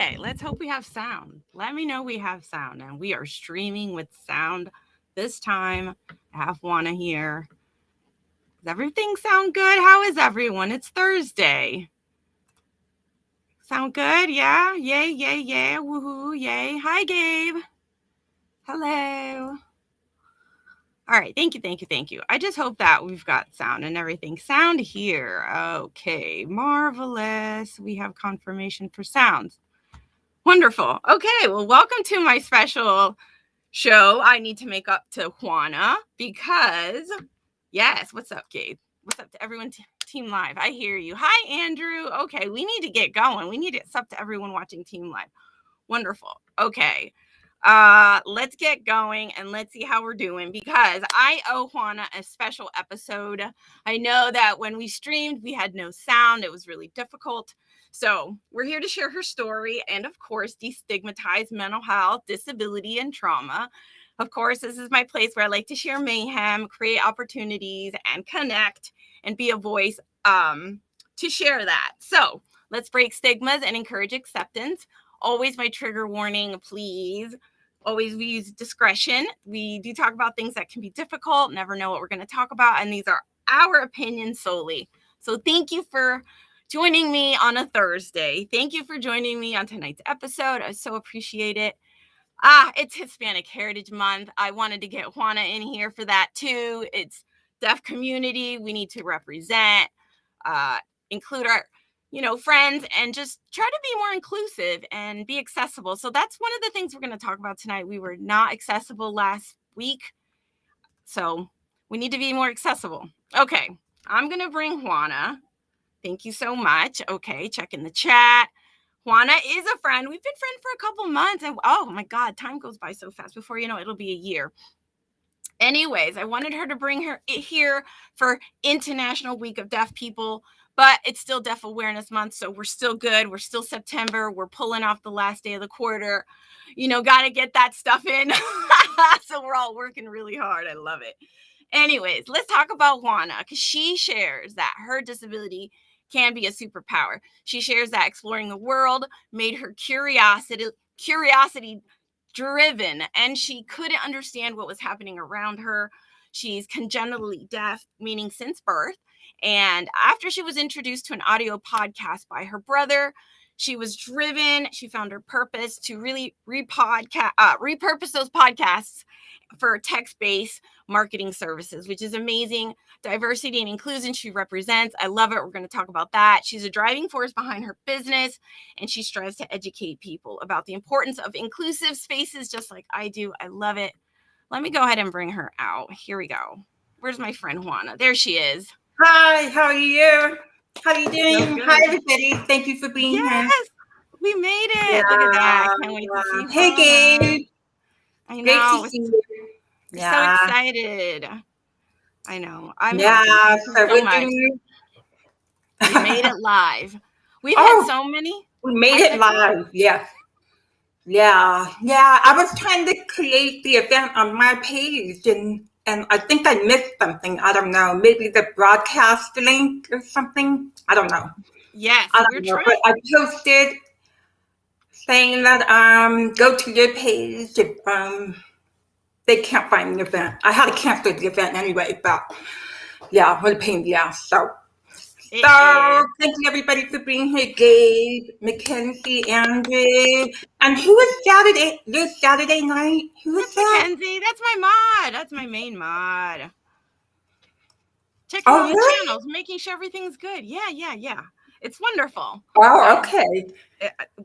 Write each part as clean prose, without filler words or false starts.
Okay, let's hope we have sound. Let me know we have sound. And we are streaming with sound this time. I have Juana here. Does everything sound good? How is everyone? It's Thursday. Sound good? Yeah? Yay, yay, yay. Woohoo, yay. Hi, Gabe. Hello. All right, thank you. I just hope that we've got sound and everything. Sound here. Okay, marvelous. We have confirmation for sounds. Wonderful. Okay, well, welcome to my special show. I need to make up to Juana because, yes, what's up, Gabe? What's up to everyone? Team Live. I hear you. Hi, Andrew. Okay, we need to get going. We need to, it's up to everyone watching Team Live. Wonderful. Okay. Let's get going and let's see how we're doing because I owe Juana a special episode. I know that when we streamed, we had no sound. It was really difficult. So we're here to share her story and, of course, destigmatize mental health, disability, and trauma. Of course, this is my place where I like to share mayhem, create opportunities, and connect and be a voice to share that. So let's break stigmas and encourage acceptance. Always my trigger warning, please. Always we use discretion. We do talk about things that can be difficult, never know what we're going to talk about, and these are our opinions solely. So thank you for joining me on a Thursday. Thank you for joining me on tonight's episode. I so appreciate it. It's Hispanic Heritage Month. I wanted to get Juana in here for that too. It's deaf community. We need to represent, include our friends, and just try to be more inclusive and be accessible. So that's one of the things we're going to talk about tonight. We were not accessible last week, so we need to be more accessible. Okay, I'm going to bring Juana. Thank you so much. Okay, check in the chat. Juana is a friend. We've been friends for a couple months, and oh my God, time goes by so fast. Before you know, it'll be a year. Anyways, I wanted her to bring her here for International Week of Deaf People, but it's still Deaf Awareness Month, so we're still good. We're still September. We're pulling off the last day of the quarter. Got to get that stuff in. So we're all working really hard. I love it. Anyways, let's talk about Juana because she shares that her disability can be a superpower. She shares that exploring the world made her curiosity driven, and she couldn't understand what was happening around her. She's congenitally deaf, meaning since birth. And after she was introduced to an audio podcast by her brother, she was driven. She found her purpose to really repurpose those podcasts for text-based marketing services, which is amazing. Diversity and inclusion she represents. I love it. We're going to talk about that. She's a driving force behind her business, and she strives to educate people about the importance of inclusive spaces, just like I do. I love it. Let me go ahead and bring her out. Here we go. Where's my friend Juana? There she is. Hi, how are you? How are you doing? Hi, everybody. Thank you for being here. Yes, we made it. Yeah. Look at that. I can't wait to see you. Hey, Gabe. I know. Great to see you. So excited. I know. I'm happy. So we're doing. We made it live. We've had so many. We made it live. Yeah. I was trying to create the event on my page, and I think I missed something. I don't know. Maybe the broadcast link or something. I don't know. Yes, I don't know. But I posted saying that go to your page if they can't find the event. I had to cancel the event anyway, but yeah, what a pain in the ass. So thank you everybody for being here. Gabe, Mackenzie, Andrew, and who is Saturday? This Saturday night? Who is that? Mackenzie, that's my mod. That's my main mod. Checking all the channels, making sure everything's good. Yeah. It's wonderful. Oh, okay.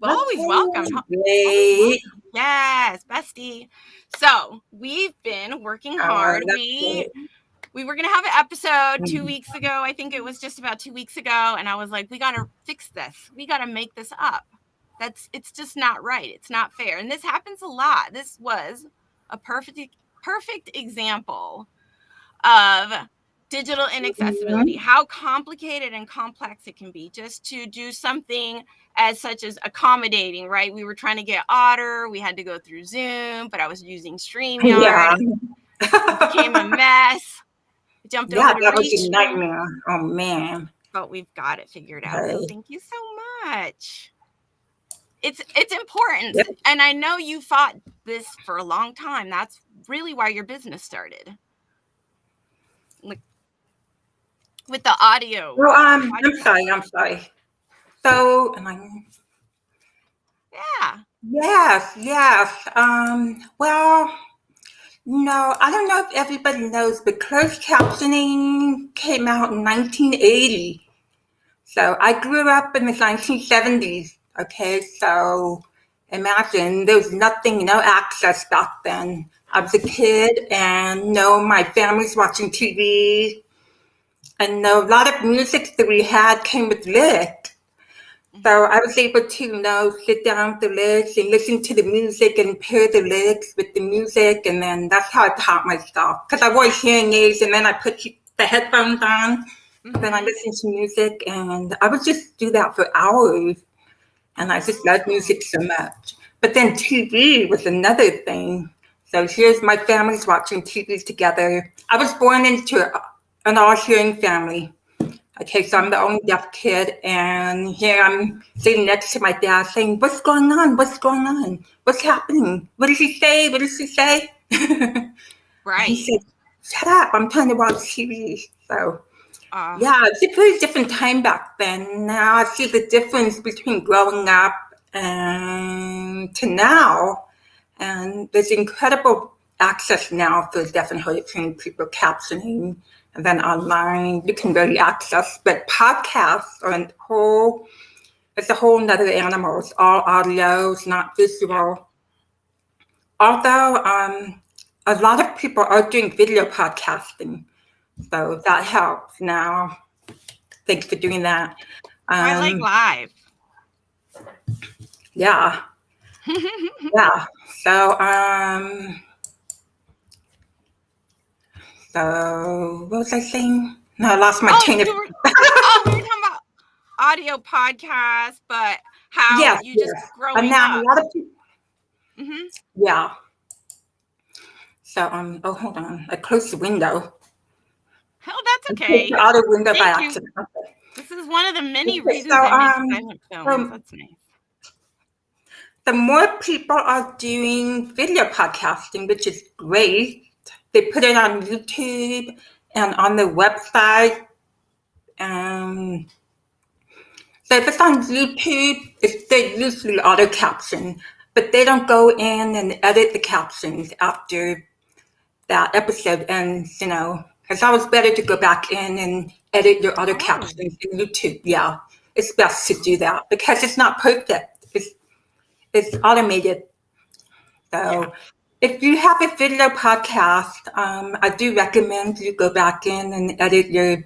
Always welcome. Great. Yes, bestie. So we've been working hard. We were going to have an episode 2 weeks ago. I think it was just about 2 weeks ago. And I was like, we got to fix this. We got to make this up. It's just not right. It's not fair. And this happens a lot. This was a perfect example of digital inaccessibility, how complicated and complex it can be just to do something as such as accommodating, right? We were trying to get Otter. We had to go through Zoom, but I was using StreamYard. Yeah. It became a mess. Jumped over that was a nightmare. Oh, man. But we've got it figured out. So thank you so much. It's important. Yep. And I know you fought this for a long time. That's really why your business started. Like with the audio Well, I'm sorry. podcasting. I'm sorry. So, Yeah. yes, yes. Well, no, I don't know if everybody knows, but closed captioning came out in 1980. So I grew up in the 1970s. Okay, so imagine there was nothing, no access back then. I was a kid, and no, my family's watching TV, and no, a lot of music that we had came with lyrics. So I was able to, sit down with the lyrics and listen to the music and pair the lyrics with the music, and then that's how I taught myself. Because I wore hearing aids, and then I put the headphones on, and then I Mm-hmm. listened to music, and I would just do that for hours, and I just loved Oh, music so much. But then TV was another thing. So here's my family's watching TV together. I was born into an all-hearing family. Okay, so I'm the only mm-hmm. deaf kid, and here I'm sitting next to my dad saying, "What's going on? What's going on? What's happening? What did he say? What did she say?" And he Right. said, "Shut up! I'm trying to watch TV." So Uh, yeah, it's a very different time back then. Now I see the difference between growing up and to now, and there's incredible access now for deaf and hard of hearing people captioning, and then online you can really access. But podcasts are it's a whole nother animal. It's all audio, it's not yeah. visual. Although a lot of people are doing video podcasting, so that helps now. Thanks for doing that. I like Um, live. yeah, yeah. So, what was I saying? No, I lost my Oh, train of. you were. Oh, we were talking about audio podcasts, but how Yes, you just yes. And growing now a up. lot of people. Hmm. Yeah. So, oh, hold on. I closed the window. Oh, that's I closed the okay. outer window by Thank you. accident. Okay. This is one of the many Okay, reasons I'm into silent films. so That's nice. the more people are doing video podcasting, which is great. They put it on YouTube and on their website. Um, So if it's on YouTube, they usually auto caption, but they don't go in and edit the captions after that episode ends, It's always better to go back in and edit your auto Oh, captions in YouTube. Yeah, it's best to do that because it's not perfect. It's automated. yeah. So if you have a video podcast, I do recommend you go back in and edit your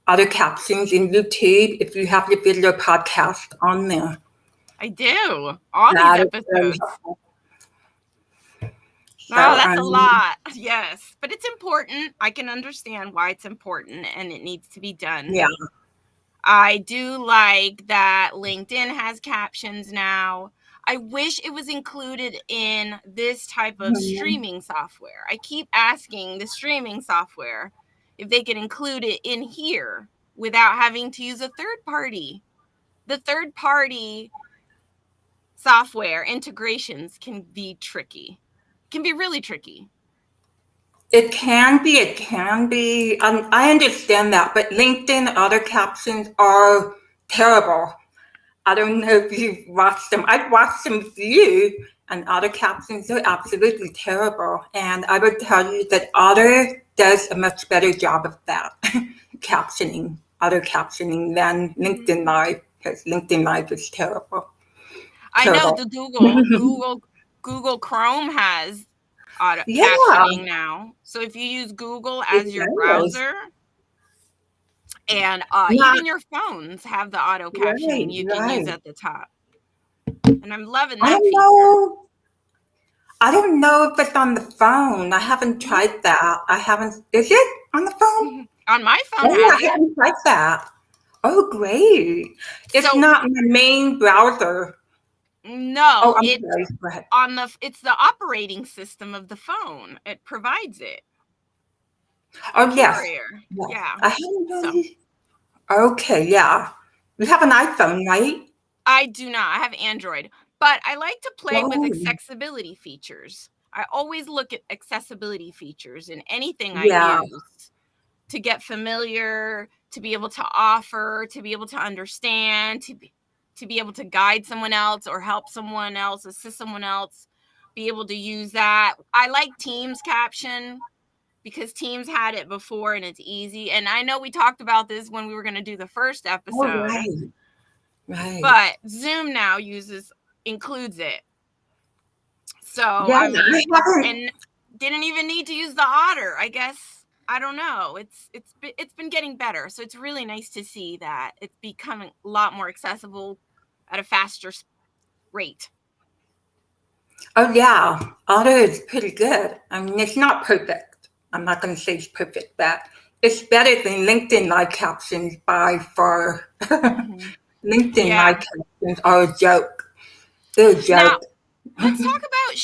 auto captions in YouTube if you have your video podcast on there. I do. All these That is very episodes. helpful. Oh, So, that's a lot. Yes. But it's important. I can understand why it's important and it needs to be done. yeah. I do like that LinkedIn has captions now. I wish it was included in this type of Mhm. streaming software. I keep asking the streaming software if they can include it in here without having to use a third party. The third party software integrations can be tricky, can be really tricky. It can be. I understand that, but LinkedIn auto captions are terrible. I don't know if you've watched them. I've watched them with you, and auto captions are absolutely terrible. And I would tell you that Otter does a much better job of that, auto captioning than LinkedIn Mhm. Live, because LinkedIn Live is terrible. I know Terrible. the Google Chrome has auto Yeah, captioning now. So if you use Google it as your does. browser, and Not even your phones have the auto captioning right, you can use right. at the top. And I'm loving I that don't feature. know. I don't know if it's on the phone. I haven't Mhm. tried that. I haven't. Is it on the phone? On my phone Oh, has I it. haven't tried that. Oh, great. It's So not in the main browser. Oh, no, I'm it's sorry. Go ahead. it's the operating system of the phone. It provides it. The Oh, yes. carrier. Yes. Yeah. I haven't So really. Okay, yeah. You have an iPhone, right? I do not. I have Android, but I like to play with Oh, accessibility features. I always look at accessibility features in anything I yeah. use to get familiar, to be able to offer, to be able to understand, to be able to guide someone else or help someone else, assist someone else, be able to use that. I like Teams caption because Teams had it before and it's easy. And I know we talked about this when we were going to do the first Oh, episode, right. Right. but Zoom now includes it. So, Yeah, I I mean, haven't. and didn't even need to use the otter, I guess. I don't know. It's been getting better. So it's really nice to see that it's becoming a lot more accessible at a faster rate. Oh, yeah. Auto is pretty good. I mean, it's not perfect. I'm not going to say it's perfect, but it's better than LinkedIn live captions by far. Mm-hmm. LinkedIn Yeah. live captions are a joke. They're a Now, joke. let's talk about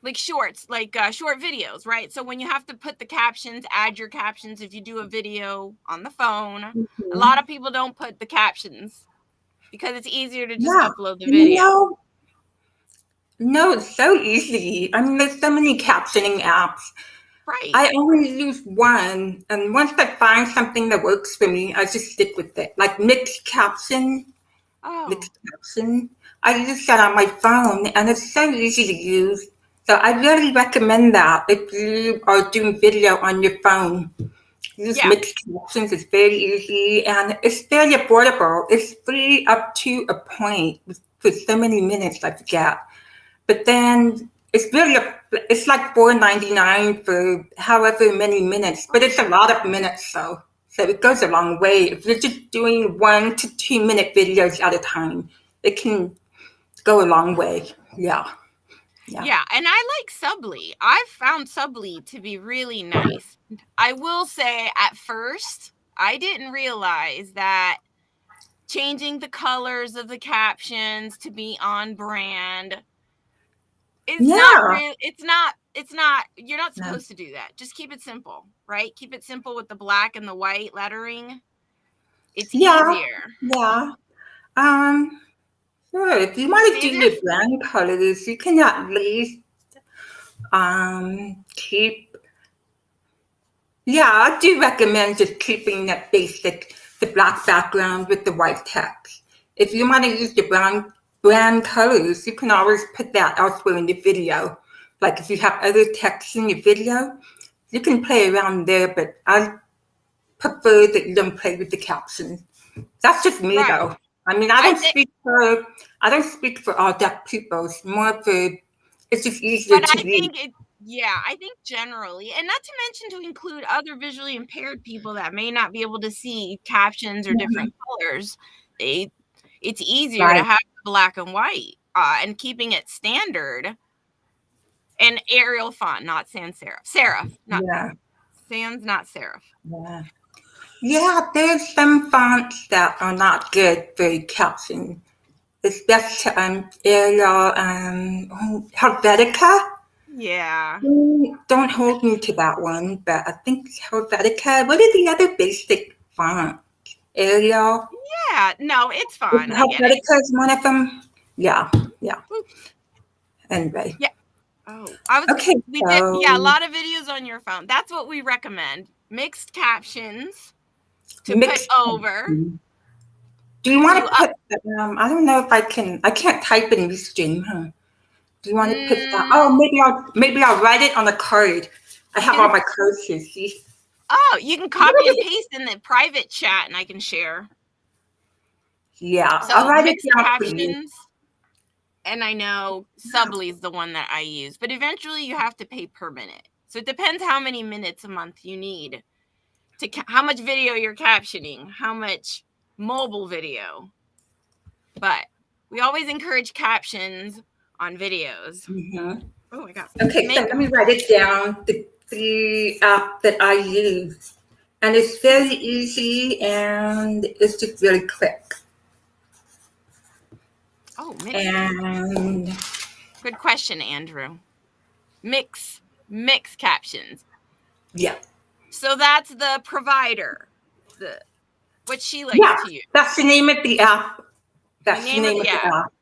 like shorts, like short videos, right? So when you have to put the captions, add your captions if you do a video on the phone. A lot Mhm. of people don't put the captions because it's easier to just Yeah. upload the You video. know, no, it's so easy. I mean, there's so many captioning apps. Right. I only use one, and once I find something that works for me, I just stick with it. Like Oh, mixed caption. I use that on my phone, and it's so easy to use. So I really recommend that if you are doing video on your phone. Use yeah. mixed captions. It's very easy, and it's very affordable. It's free up to a point for so many minutes, I forget. But then it's like $4.99 for however many minutes. But it's a lot of minutes though. So it goes a long way. If you're just doing 1 to 2 minute videos at a time, it can go a long way. Yeah. Yeah. Yeah, and I like Subly. I've found Subly to be really nice. I will say at first, I didn't realize that changing the colors of the captions to be on brand is not Yeah. real. You're not No. supposed to do that. Just keep it simple, right? Keep it simple with the black and the white lettering. It's Yeah. easier. Yeah. Um, sure. If you want It's to do easier. your brand colors, you can at least keep. Yeah, I do recommend just keeping that basic, the black background with the white text. If you want to use the brand colors, you can always put that elsewhere in the video. Like if you have other text in your video, you can play around there, but I prefer that you don't play with the captions. That's just me Right. though. I mean, I think I don't speak for all deaf people. It's more for it's just easier But to I read. think yeah, I think generally, and not to mention to include other visually impaired people that may not be able to see captions or different colors, they, it's easier to Right. have black and white and keeping it standard and Arial font, not sans serif. Serif, not Yeah. sans, not serif. Yeah. Yeah, there's some fonts that are not good for caption. It's best to Arial Helvetica. Yeah. Don't hold me to that one, but I think it's Helvetica. What are the other basic fonts? Arial. Yeah. No, it's fine. I get it. Helvetica is one of them. Yeah, yeah. Oops. Anyway. Yeah. Oh, Okay, we did, yeah, a so lot of videos on your phone. That's what we recommend. Mixed captions to put mixed. over Do you want to to put, I don't know if I can't type in Restream, huh? Do you want to put that? mm, Oh, maybe I'll write it on a card. I you have all can my cards here. See? you can copy and paste in the private chat and I can share. Yeah, I'll So write it mixed down for you. captions, and I know Subly is the one that I use, but eventually you have to pay per minute. So it depends how many minutes a month you need to how much video you're captioning, how much mobile video. But we always encourage captions on videos. Hmm. Oh my god. Okay, so Make let me write it down. The app that I use, and it's very easy, and it's just really quick. mixed. And Good question, Andrew. Mix captions. yeah, So that's the provider. The what she likes Yeah, to use. that's the name of the app. The That's the name of name the of the app. app.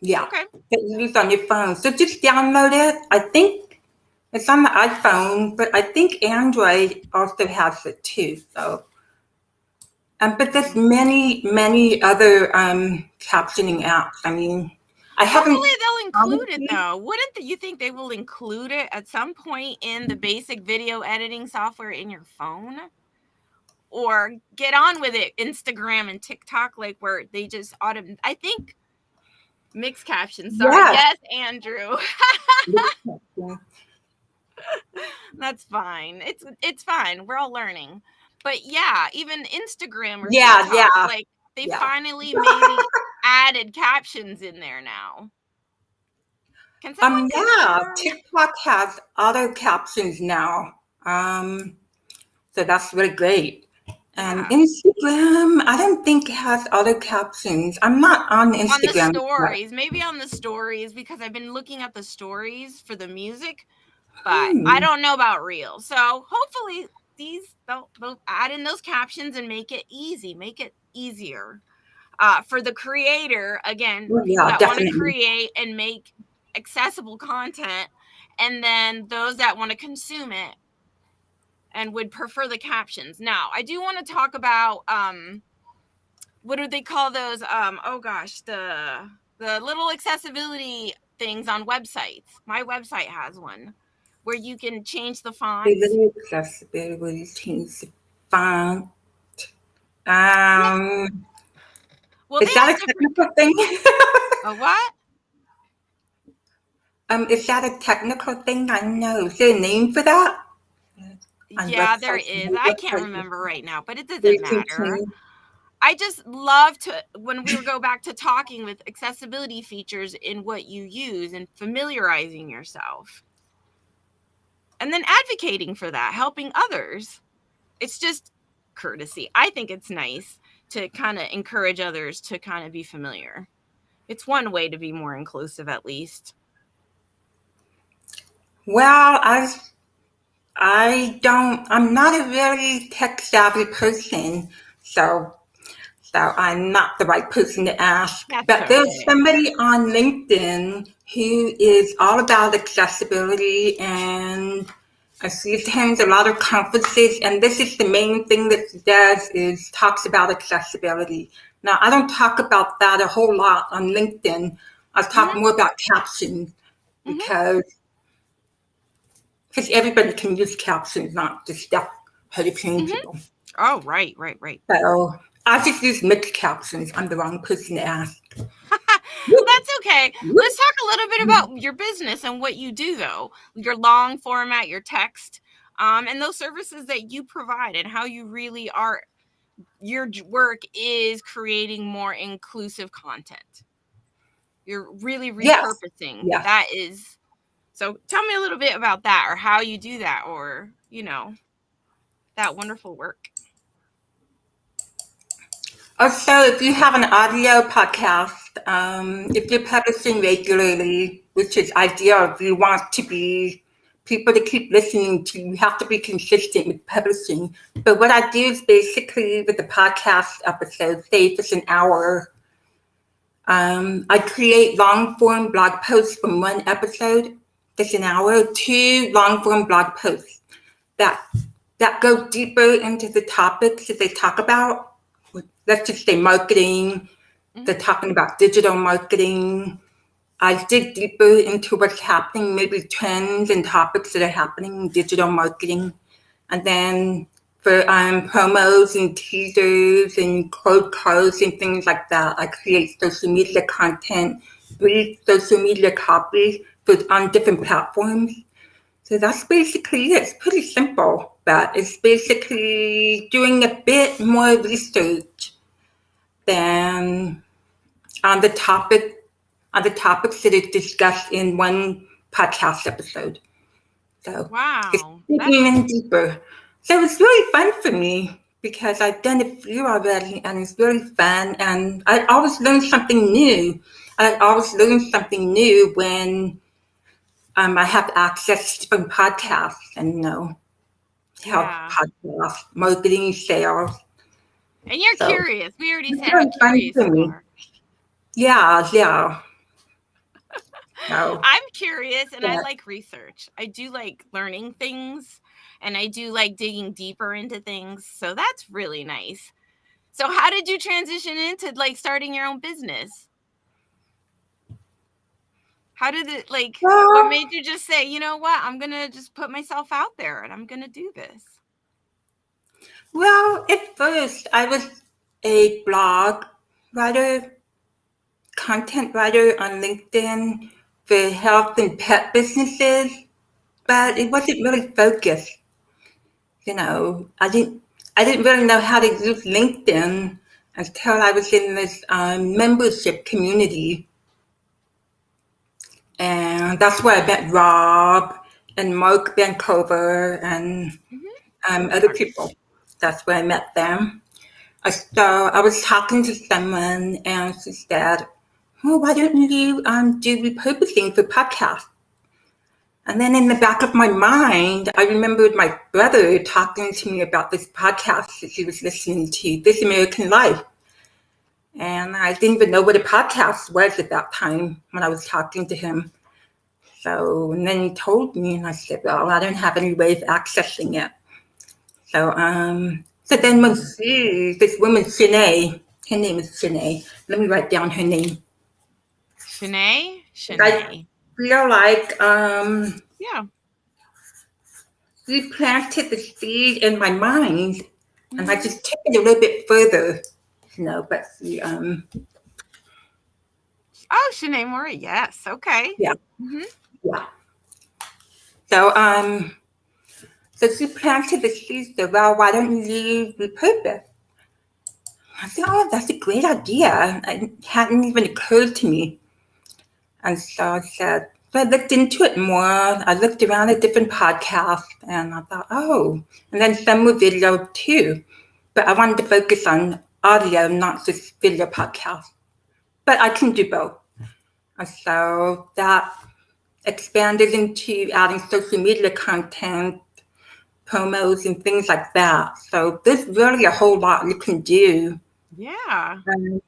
Yeah, Okay. that you use on your phone. So just download it. I think it's on the iPhone, but I think Android also has it too. So, but there's Mhm. many other captioning apps. I mean, I Hopefully haven't they'll include it honestly. though. Wouldn't you think they will include it at some point in the basic video editing software in your phone? Or get on with it, Instagram and TikTok, like where they just I think mixed captions. Sorry. Yes. Yes, Andrew. That's fine. It's fine. We're all learning. But yeah, even Instagram or Yeah, TikTok, yeah, like they yeah. finally added captions in there now. Can someone Yeah, confirm? TikTok has auto captions now. Um, so that's really great. And Yeah. Instagram, I don't think it has auto captions. I'm not on On the Instagram yet. stories, maybe on the stories, because I've been looking at the stories for the music, but I Hmm. don't know about real. So hopefully they'll add in those captions and make it easy, make it easier for the creator. Again, Well, people yeah, that want to definitely. create and make accessible content, and then those that want to consume it and would prefer the captions. Now, I do want to talk about what do they call those? Oh gosh, the little accessibility things on websites. My website has one where you can change the fonts. Ability, accessibility, change the font. Yeah. Um, Well, they is that have a different. technical thing? A what? Is that a technical thing? I don't know. Is there a name for that? On Yeah, there websites, is. I can't remember right now, but it they doesn't can matter. change. I just love to, when we go back to talking with accessibility features in what you use and familiarizing yourself and then advocating for that, helping others. It's just courtesy. I think it's nice to kind of encourage others to kind of be familiar. It's one way to be more inclusive, at least. Well, I'm not a really tech savvy person, so I'm not the right person to ask. That's But there's okay. somebody on LinkedIn who is all about accessibility, and I see attends a lot of conferences, and this is the main thing that he does is talks about accessibility. Now, I don't talk about that a whole lot on LinkedIn. I talk Mm-hmm. more about captions Mm-hmm. because everybody can use captions, not just deaf, hurricane Mm-hmm. people. Oh, right, right, right. So I just use mixed captions. I'm the wrong person to ask. Well, that's okay. Let's talk a little bit about your business and what you do, though. Your long format, your text, and those services that you provide, and how you really are. Your work is creating more inclusive content. You're really Yes, repurposing. yes. That is. So, tell me a little bit about that, or how you do that, or that wonderful work. Also, if you have an audio podcast, if you're publishing regularly, which is ideal, if you want to be people to keep listening to, you have to be consistent with publishing. But what I do is basically with the podcast episode, say if it's an hour, I create long form blog posts from one episode that's an hour, two long form blog posts that go deeper into the topics that they talk about. Let's just say marketing. Mm-hmm. They're talking about digital marketing. I dig deeper into what's happening, maybe trends and topics that are happening in digital marketing. And then for promos and teasers and code cards and things like that, I create social media content, brief social media copy on different platforms. So that's basically it. It's pretty simple, but it's basically doing a bit more research than on the topics that are discussed in one podcast episode. So it's Wow, digging in deeper. So it's really fun for me because I've done a few already and it's really fun and I always learn something new. I always learn something new when I have access to different podcasts and health yeah. podcasts, marketing, sales. And you're So curious. We already it's said how really fun curious for you me. are. Yeah, yeah. So I'm curious and I yeah. like research. I do like learning things and I do like digging deeper into things. So that's really nice. So how did you transition into like starting your own business? How did it like what Well, made you just say, you know what, I'm going to just put myself out there and I'm going to do this? well, at first I was a blog writer, content writer on LinkedIn for health and pet businesses, but it Okay. wasn't really focused. I didn't really know how to use LinkedIn until I was in this membership community, and that's where I met Rob and Mark Vancouver and Mhm. other people. That's where I met them. So I was talking to someone, and she said, "Oh, why don't you do repurposing for podcasts?" And then in the back of my mind, I remembered my brother talking to me about this podcast that he was listening to, This American Life. And I didn't even know what a podcast was at that time when I was talking to him. So, and then he told me, and I said, well, I don't have any way of accessing it. So then when this woman, Shanae, her name is Shanae. Let me write down her name. Shanae? I Shanae. feel like Yeah. you planted the seed in my mind, and I Mhm. just took it a little bit further. But Oh, Shanae Mori. Yes. Okay. yeah, Mhm. yeah. So so she planted the seeds. So well, why don't you repurpose? I said, oh, that's a great idea. It hadn't even occurred to me. And so I said, so I looked into it more. I looked around at different podcasts, and I thought, oh, and then some were video too. But I wanted to focus on audio, not just video podcasts. But I can do both. And so that expanded into adding social media content, promos, and things like that. So there's really a whole lot you can do Yeah.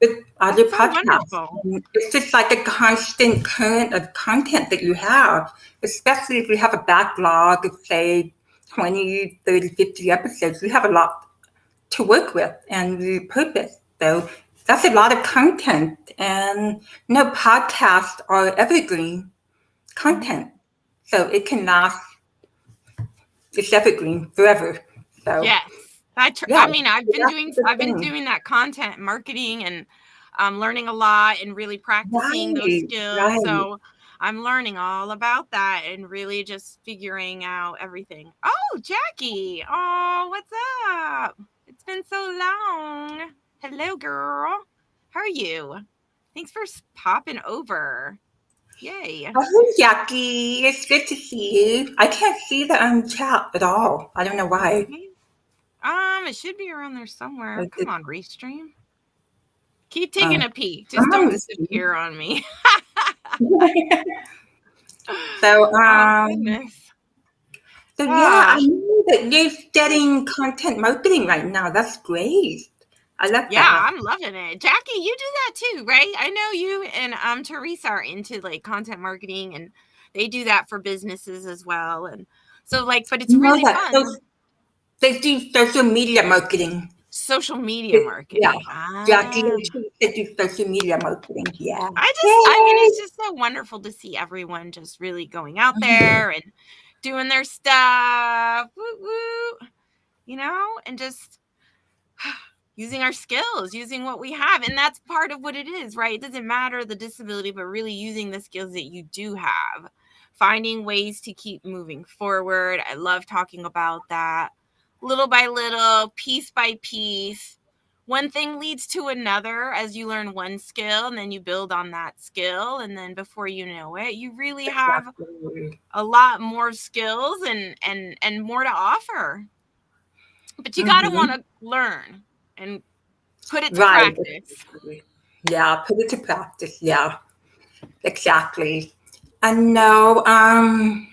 with other That's so podcasts. wonderful. And it's just like a constant current of content that you have, especially if you have a backlog of, say, 20, 30, 50 episodes. You have a lot to work with and repurpose. So that's a lot of content. And podcasts are evergreen Mhm. content. So it can last, it's evergreen forever. So Yes. yeah, I mean, that's a good I've been thing. doing that content marketing and learning a lot and really practicing those Right, skills. right. So I'm learning all about that and really just figuring out everything. Oh, Jackie. Oh, what's up? It's been so long. Hello, girl. How are you? Thanks for popping over. Yay. Oh, Jackie, it's good to see you. I can't see the chat at all. I don't know why. Okay. It should be around there somewhere. Like, Come on, Restream. Keep um, taking a peek. I'm Just on don't the screen. disappear on me. So, Oh, goodness. so yeah, I Ah, know that you're studying content marketing right now. That's great. I love yeah, that. I'm loving it. Jackie, you do that too, right? I know you and Teresa are into like content marketing and they do that for businesses as well. And so like, but it's You know really that fun. they do social media marketing. Social media Yeah, marketing. Jackie Ah. and they do social media marketing. Yeah. I mean, Yay! it's just so wonderful to see everyone just really going out there and doing their stuff. Woo woo. And just using our skills, using what we have. And that's part of what it is, right? It doesn't matter the disability, but really using the skills that you do have, finding ways to keep moving forward. I love talking about that little by little, piece by piece. One thing leads to another as you learn one skill and then you build on that skill. And then before you know it, you really have Exactly. a lot more skills and more to offer. But you got to want Mm-hmm. to learn and put it to Right. practice. Exactly. Yeah, put it to practice. Yeah, exactly. And no, I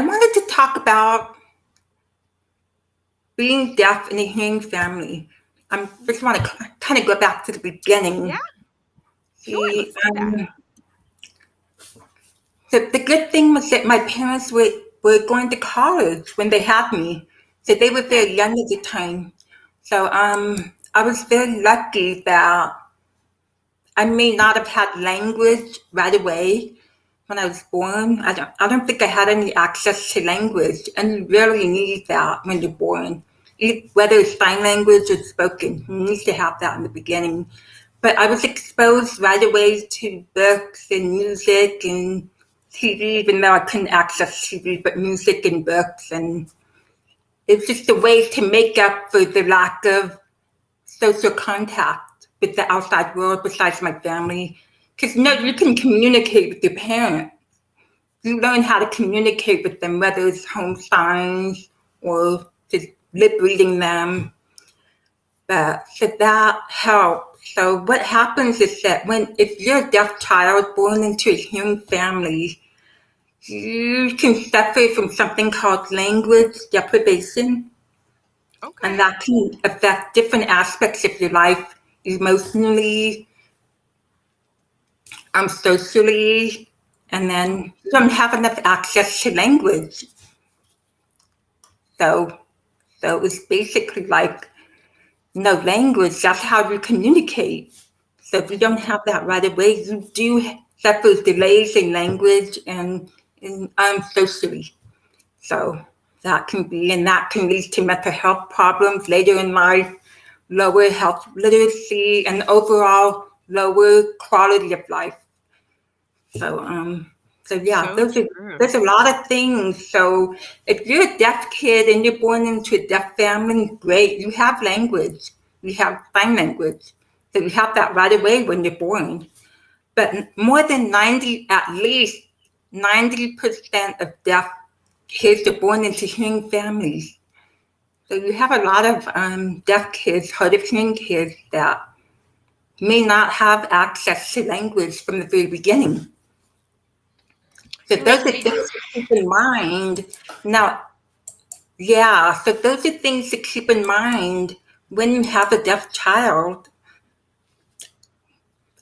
wanted to talk about being deaf in a hearing family. Just want to kind of go back to the beginning. Yeah, sure. The Let's do that. the good thing was that my parents were going to college when they had me, so they were Okay. very young at the time. So I was very lucky that I may not have had language right away when I was born. I don't think I had any access to language, and you really need that when you're born. Whether it's sign language or spoken, you need to have that in the beginning. But I was exposed right away to books and music and TV, even though I couldn't access TV, but music and books. And it's just a way to make up for the lack of social contact with the outside world besides my family. Because you can communicate with your parents. You learn how to communicate with them, whether it's home signs or just lip reading them. So that helps. So what happens is that if you're a deaf child born into a hearing family, you can suffer from something called language deprivation, Okay. and that can affect different aspects of your life, emotionally, socially, and then you don't have enough access to language. So, so it's basically like no language. That's how you communicate. So if you don't have that right away, you do suffer delays in language and in socially. So that can lead to mental health problems later in life, lower health literacy, and overall lower quality of life. So so yeah, So true. there's a lot of things. So if you're a deaf kid and you're born into a deaf family, great, you have language, you have sign language, so you have that right away when you're born. But more than 90, at least 90% of deaf kids are born into hearing families. So you have a lot of deaf kids, hard of hearing kids that may not have access to language from the very beginning. So You're right. those are They things just to keep in mind. Now, yeah, so those are things to keep in mind when you have a deaf child.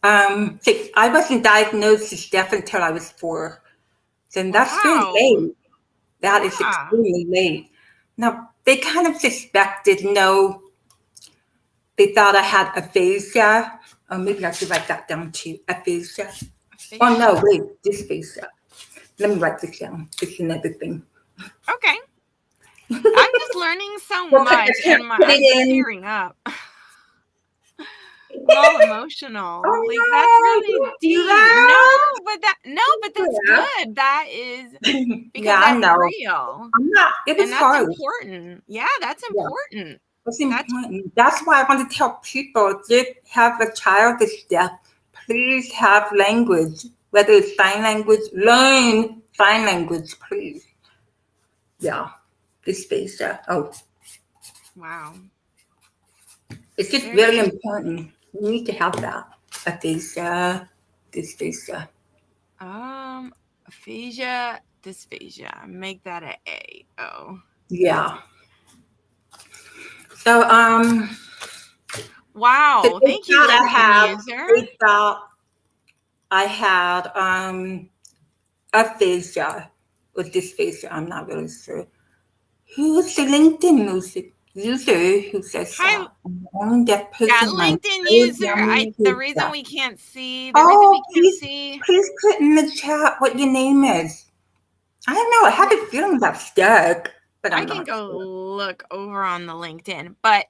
So I wasn't diagnosed as deaf until I was 4. Then that's very wow. late. That is Yeah. extremely late. Now, they kind of suspected, no, they thought I had aphasia. Or maybe I should write that down too. Aphasia. Oh, no, Aphasia. wait, dysphasia. Let me write this down. This is another thing. Okay. I'm just learning so Well, I much can't and put I'm it in. tearing up. I'm all emotional. Like that's Oh really no, you deep. No, laughed. but that's Yeah. good. That is because Yeah, I that's know. real. I'm not. It And was that's hard. important. Yeah, that's Yeah, important. it's That's important. That's why I want to tell people: if you have a child that's deaf, please have language. Whether it's sign language, learn sign language, please. Yeah, dysphasia. Oh, wow. it's just Very really interesting. important. You need to have that. Aphasia, dysphasia. Aphasia, dysphasia. Make that a A. Oh. Yeah. So so Wow. Thank you, LinkedIn user. they thought I had aphasia or dysphasia. I'm not really sure. Who's the LinkedIn user who says Hi, that? I'm the only deaf yeah, person in my LinkedIn entire user. family The who's reason deaf. we can't see, the reason we Oh, can't see. please put in the chat what your name is. I don't know. I have Yeah, a feeling that's stuck, but I I'm can not go sure. look over on the LinkedIn, but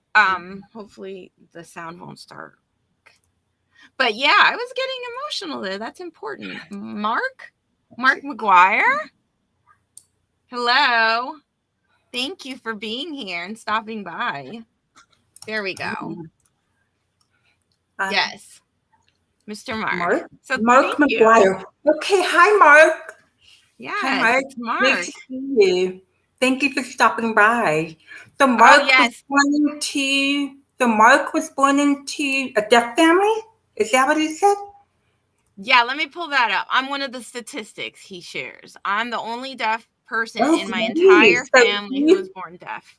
hopefully the sound won't start. But yeah, I was getting emotional there. That's important. Mark McGuire. Hello. Thank you for being here and stopping by. There we go. Uh, Yes, Mr. Mark. Mark? So Mark thank you. McGuire. Okay, hi, Mark. Hi, Yes, Mark. it's Great Mark. to see you. Thank you for stopping by. So Oh Mark was yes. born into so Mark was born into a deaf family? Is that what he said? Yeah, let me pull that up. I'm one of the statistics he shares. I'm the only deaf person Oh, in my really? entire So family who he was born deaf.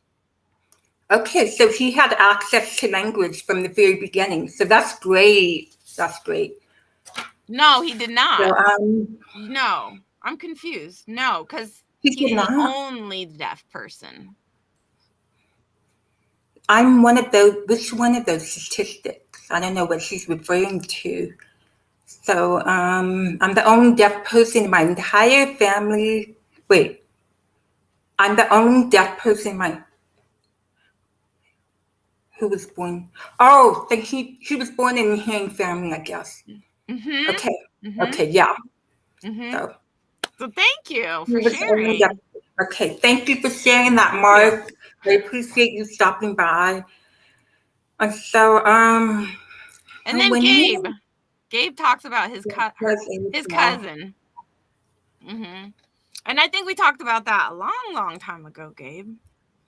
Okay, so he had access to language from the very beginning. So that's great. That's great. No, he did So not. No, I'm confused. No, because he he's did the not. only deaf person. I'm one of those. Which one of those statistics? I don't know what she's referring to. So I'm the only deaf person in my entire family. Wait, I'm the only deaf person in my who was born. Oh, then he was born in a hearing family, I guess. Mm-hmm. Okay, Mm-hmm. okay, yeah. Mm-hmm. So So thank you he for was only deaf. sharing. Okay, thank you for sharing that, Thank you. Mark. I appreciate you stopping by. And so And and then when Gabe. you Gabe talks about his was in his small. cousin. Mm-hmm. And I think we talked about that a long, long time ago, Gabe.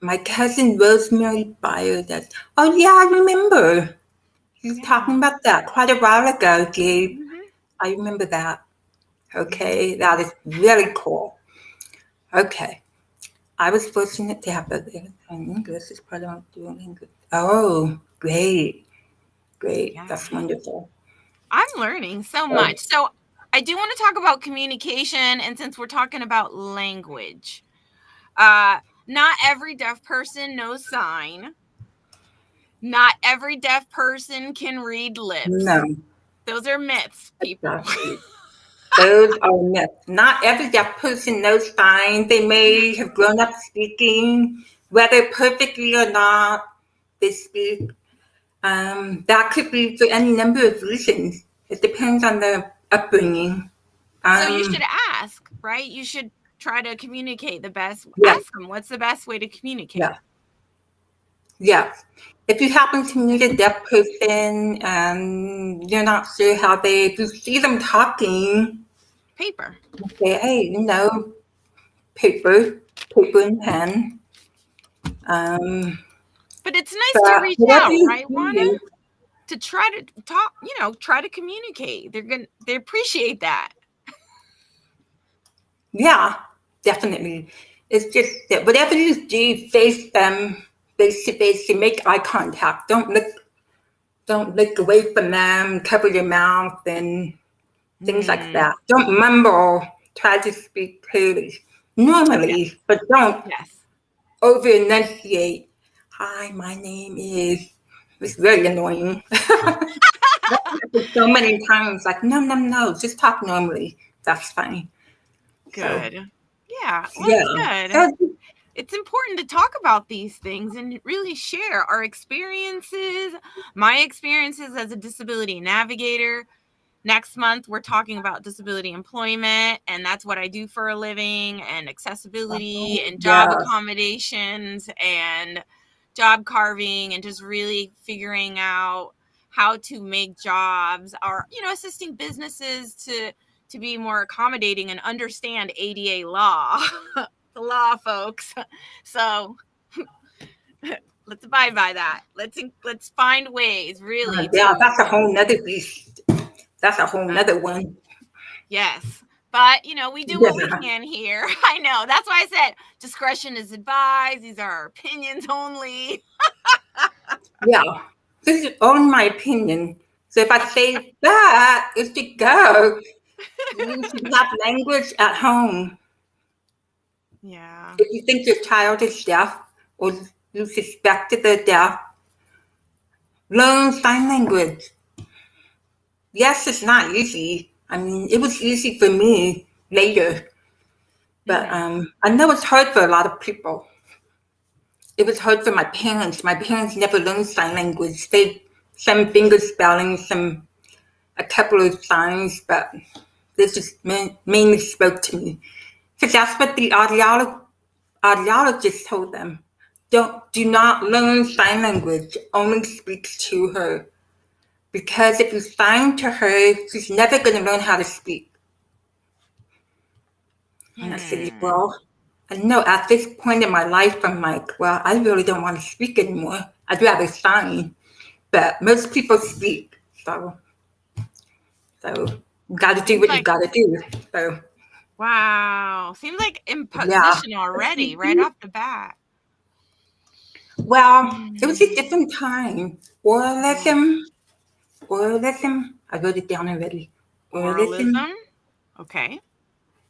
My cousin Rosemary Byer. That oh yeah, I remember. You were talking Yeah. about that quite a while ago, Gabe. Mm-hmm. I remember that. Mm-hmm. Okay, that is really cool. Okay, I was fortunate to have a English is part of doing English. Oh, great, great. Yeah. That's wonderful. I'm learning so Oh, much. So I do want to talk about communication, and since we're talking about language, not every deaf person knows sign. Not every deaf person can read no, lips. Those are myths, people. exactly. Those are myths. Not every deaf person knows sign. They may have grown up speaking, whether perfectly or not. They speak. That could be for any number of reasons. It depends on the upbringing. So you should Um, ask, right? You should try to communicate the best. yeah, Ask them what's the best way to communicate. yeah, yeah. If you happen to meet a deaf person and you're not sure how they, if you see them talking, Paper. say, hey, paper, paper and pen. Um, But it's nice to but reach whatever out, you right, Juana? see, To try to talk, try to communicate. They appreciate that. yeah, definitely. It's just that whatever you do, face them face to face to make eye contact. Don't look away from them, cover your mouth and things like Mm, that. Don't mumble, try to speak clearly. yes, Normally, but don't yes. over enunciate. Hi, my name is. It's very annoying. That happens so many times. Like, no, no, no, just talk normally. That's fine. So, Good. Yeah, well, yeah. it's good. So, It's important to talk about these things and really share our experiences, my experiences as a disability navigator. Next month, we're talking about disability employment, and that's what I do for a living, and accessibility and job yes, accommodations and job carving, and just really figuring out how to make jobs or, assisting businesses to be more accommodating and understand ADA law, the law, folks. So let's abide by that. Let's find ways really yeah, to that's a whole nother beast. That's a whole uh, nother one. yes. But, we do what we Yeah, can here. I know. That's why I said discretion is advised. These are our opinions only. yeah. This is only my opinion. So if I say that, it's to go. You should have language at home. Yeah. If you think your child is deaf or you suspect that they're deaf, learn sign language. Yes, it's not easy. I mean, it was easy for me later, but Mm-hmm. I know it's hard for a lot of people. It was hard for my parents. My parents never learned sign language. They some finger spelling, some a couple of signs, but this just mainly spoke to me because that's what the audiologist told them. Do not learn sign language. Only speak to her because if you sign to her, she's never going to learn how to speak. And I said, Hmm. well, I know at this point in my life, I'm like, well, I really don't want to speak anymore. I'd rather sign. But most people speak. So you got to do Seems what you like, got to do. So, wow. Seems like yeah. imposition already, right off the bat. Well, it was a Hmm. different time. Oh, Oralism. I wrote it down already. Oralism oralism. Okay.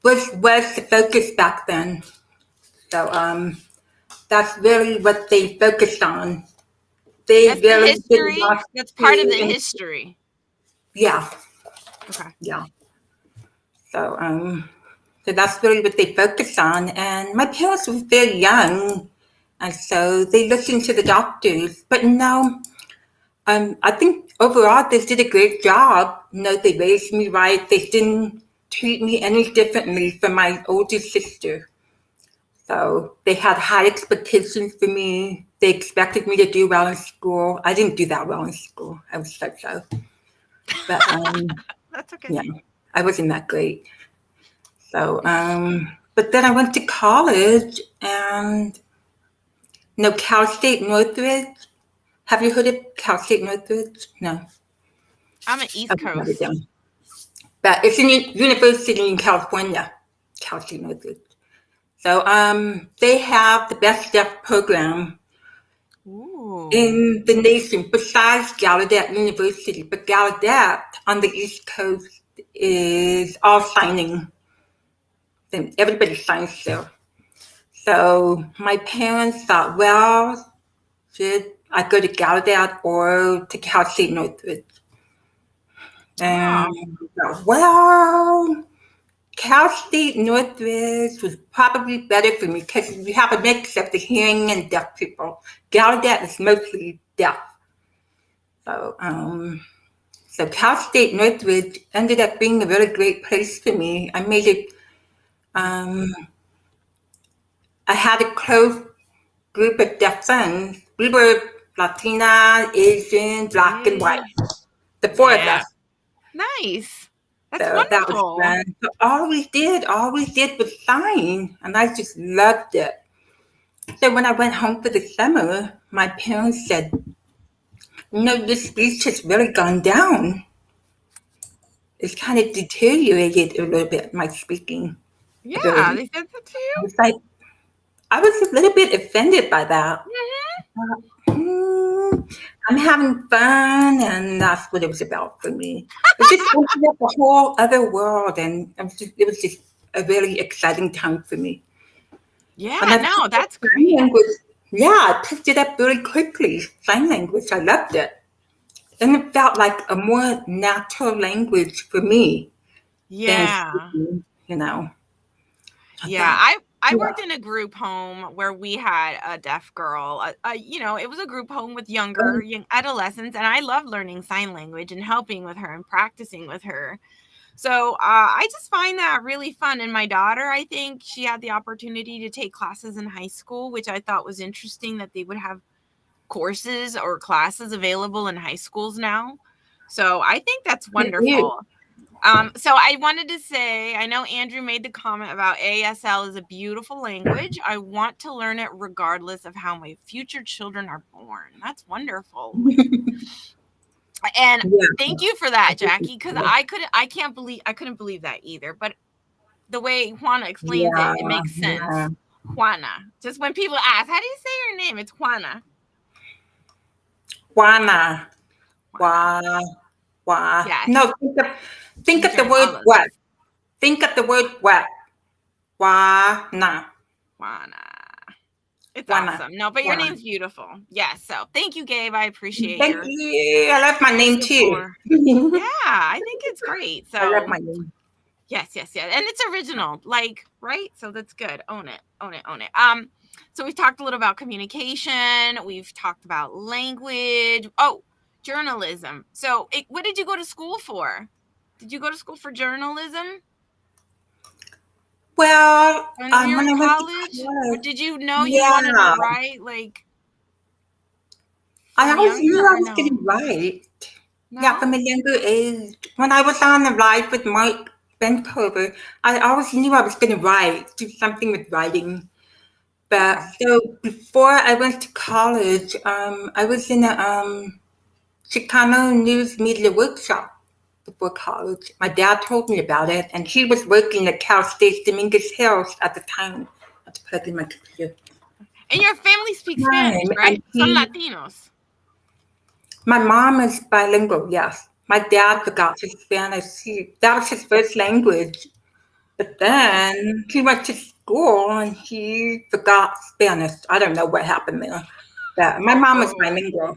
was the focus back then. So that's really what they focused on. They That's the really didn't history. want That's part of to. the history. Yeah, Okay. yeah. So so that's really what they focused on. And my parents were very young, and so they listened to the doctors. But no, I think overall they did a great job. You know, they raised me right. They didn't treat me any differently from my older sister. So they had high expectations for me. They expected me to do well in school. I didn't do that well in school. I was so. But That's okay. yeah, I wasn't that great. So but then I went to college and no Cal State Northridge. Have you heard of Cal State Northridge? No. I'm an East Okay, never Coast. done. But it's a university in California, Cal State Northridge. So they have the best deaf program Ooh. in the nation besides Gallaudet University. But Gallaudet on the East Coast is all signing. Then everybody signs there. So my parents thought, well, should I go to Gallaudet or to Cal State Northridge? And Oh, well, Cal State Northridge was probably better for me because we have a mix of the hearing and deaf people. Gallaudet is mostly deaf. So, so Cal State Northridge ended up being a really great place for me. I made it, um, I had a close group of deaf friends. We were Latina, Asian, black, and white, yeah. the four of Yeah. us. Nice. That's So that was wonderful. fun. So all we did was sign, and I just loved it. So when I went home for the summer, my parents said, this speech has really gone down. It's kind of deteriorated a little bit, my speaking Yeah, ability. they said that to I you? was like, I was a little bit offended by that. Mhm. Hmm, I'm having fun, and that's what it was about for me. It just opened up a whole other world, and it was just a really exciting time for me. And Yeah, I no, picked up that's sign great. language. Yeah, I picked it up really quickly. Sign language, I loved it. And it felt like a more natural language for me than Yeah. speaking. I Yeah, thought, I yeah. worked in a group home where we had a deaf girl. It was a group home with Um, young adolescents, and I loved learning sign language and helping with her and practicing with her. So I just find that really fun. And my daughter, I think she had the opportunity to take classes in high school, which I thought was interesting that they would have courses or classes available in high schools now. So I think that's they do. wonderful. So I wanted to say, I know Andrew made the comment about ASL is a beautiful language. I want to learn it regardless of how my future children are born. That's wonderful. And Yeah. thank you for that, Jackie, because I couldn't believe that either. But the way Juana explains it, Yeah. it makes Yeah. sense. Juana. Just when people ask, how do you say your name? It's Juana. Juana. Juana. Wah. Wah. Yes. No, think of These the are word olives. what. Think of the word what. Juana. Juana. It's Juana. awesome. No, but your Juana. name's beautiful. Yes. So thank you, Gabe. I appreciate Thank you. I love my your name too. support. Yeah, I think it's great. I love So my name. yes, yes, yes. And it's original, like, right? So that's good. Own it. Own it. Own it. So we've talked a little about communication, we've talked about language. Oh, journalism. So what did you go to school for? Did you go to school for journalism Well, when you were when in I went to college? Or college, did you know you wanted to yeah, write like I from always younger knew I or was no? getting right. Yeah, No? from a younger age. When I was on the live with Mike Vancouver, I always knew I was going to write, do something with writing. But Okay. so before I went to college, I was in a Chicano news media workshop before college. My dad told me about it, and he was working at Cal State Dominguez Hills at the time. I have to plug in my computer. And your family speaks Spanish, time. And right? Some Latinos. my mom is bilingual, yes. My dad forgot his Spanish. That was his first language. But then he went to school and he forgot Spanish. I don't know what happened there. But my mom was Oh, bilingual.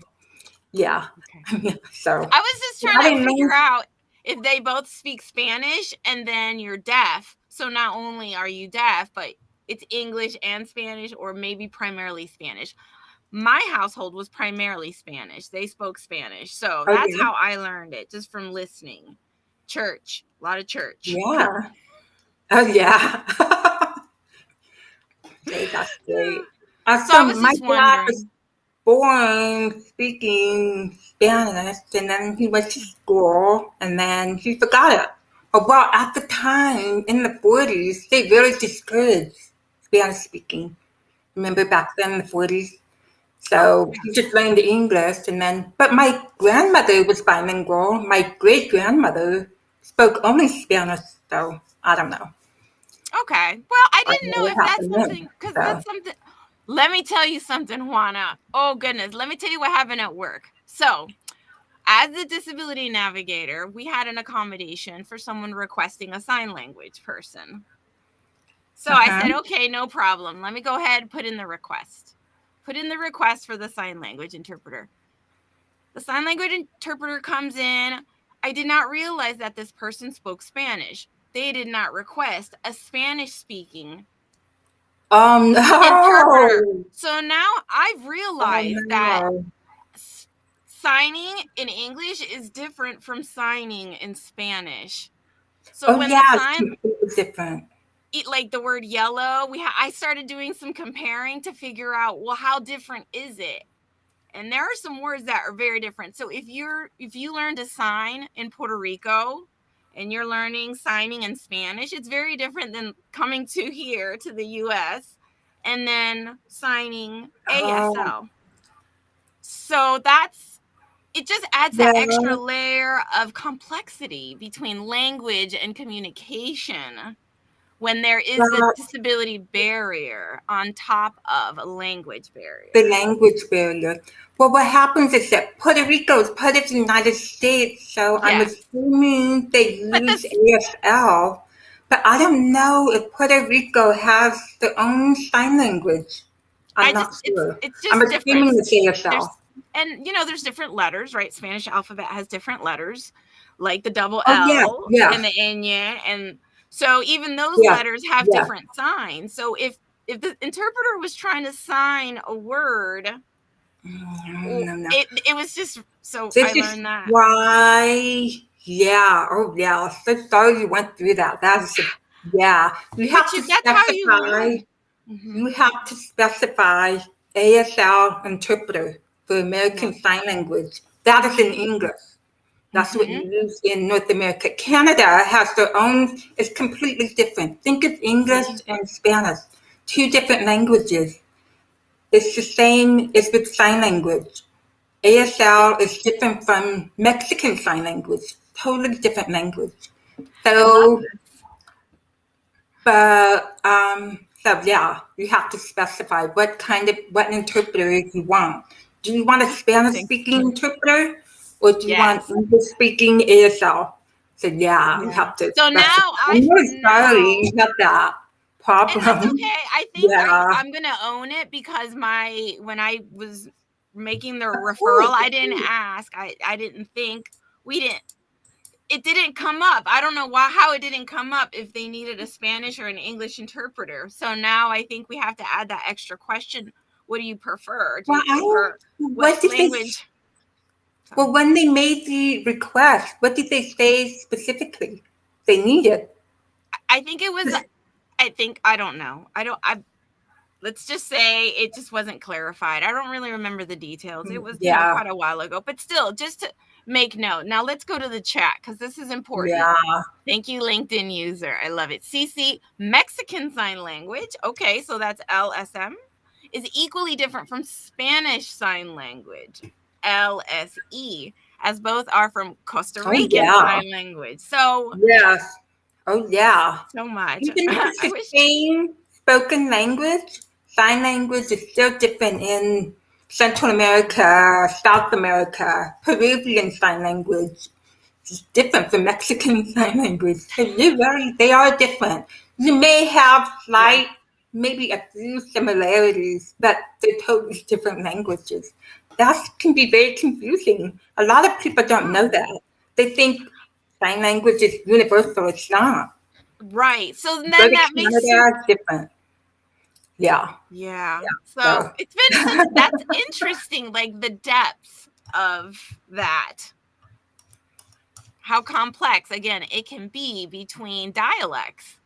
Yeah. okay. So I was just I trying to didn't figure know. out if they both speak Spanish and then you're deaf. So not only are you deaf, but it's English and Spanish, or maybe primarily Spanish. My household was primarily Spanish. They spoke Spanish. So Oh, that's yeah. how I learned it, just from listening. Church, a lot of church. Yeah. Oh, yeah. Okay, that's great. So So I was my just dad was wondering. born speaking Spanish, and then he went to school, and then he forgot it. Well, at the time in the 40s, they really discouraged Spanish speaking. Remember back then in the 40s? Oh, So he just learned English, and then, but my grandmother was bilingual. My great grandmother spoke only Spanish, so I don't know. okay. Well, I I don't didn't know know what if that's happened something, then. because So, that's something. Let me tell you something, Juana. Oh, goodness. Let me tell you what happened at work. So, as the disability navigator, we had an accommodation for someone requesting a sign language person. So I uh-huh. said, okay, no problem. Let me go ahead and put in the request. Put in the request for the sign language interpreter. The sign language interpreter comes in. I did not realize that this person spoke Spanish. They did not request a Spanish speaking interpreter. No. So now I've Oh, realized that no. signing in English is different from signing in Spanish. So Oh, when yeah, the it's sign, completely different. like the word yellow, I started doing some comparing to figure out, well, how different is it? And there are some words that are very different. So if you learn to sign in Puerto Rico and you're learning signing in Spanish, it's very different than coming to here to the US and then signing Oh, ASL. So that's it, just adds that extra well, layer of complexity between language and communication when there is the well, disability barrier on top of a language the barrier. language barrier. Well, what happens is that Puerto Rico is part of the United States, so I'm Yes. assuming they But use this ASL, but I don't know if Puerto Rico has their own sign language. I'm I not just sure. it's I'm just different. assuming it's ASL. There's and there's different letters, right? Spanish alphabet has different letters, like the double Oh, yeah, L yeah, and the ñ, and so even those yeah, letters have yeah. different signs. So if the interpreter was trying to sign a word, No, no, no. it was just, so I This is learned that. why, yeah, oh yeah, so sorry you went through that. That's a, yeah, But that's how you learn. you Hmm. have to specify ASL interpreter for Yeah. American Sign Language. That is in English. That's what you Hmm. use in North America. Canada has their own, it's completely different. Think of English See? and Spanish, two different languages. It's the same as with sign language. ASL is different from Mexican Sign Language, totally different language. I love So, this. so yeah, you have to specify what interpreter you want. Do you want a Spanish Interesting. speaking interpreter or do you want Yes. English speaking ASL? So yeah, you Yeah. have to So now specify. I I'm really sorry know. you have that And that's problem. okay. I think Yeah. I'm gonna own it, because my when I was making the Of referral, course, of I didn't course. ask. I didn't think, we didn't it didn't come up. I don't know how it didn't come up, if they needed a Spanish or an English interpreter. So now I think we have to add that extra question. What do you prefer? Do Well, you prefer what what did they language? So Well, when they made the request, what did they say specifically they needed? I think it was, I don't know. I let's just say it just wasn't clarified. I don't really remember the details. It was, Yeah, quite a while ago, but still, just to make note. Now let's go to the chat, because this is important. yeah. Thank you, LinkedIn user. I love it. CC, Mexican Sign Language. Okay, so that's LSM, is equally different from Spanish Sign Language, LSE, as both are from Costa Oh, Rican yeah. Sign Language. So, Yes. Oh, yeah. so much. Even if it's I the wish. same spoken language, sign language is still different in Central America, South America. Peruvian sign language is different from Mexican sign language. So they are different. You may have Yeah. maybe a few similarities, but they're totally different languages. That can be very confusing. A lot of people don't know Oh. that. They think sign language is universal. It's not. Right. So Go then to that makes you. Canada, it's different. Yeah. Yeah. So So it's been so that's interesting, like the depths of that. How complex again it can be between dialects.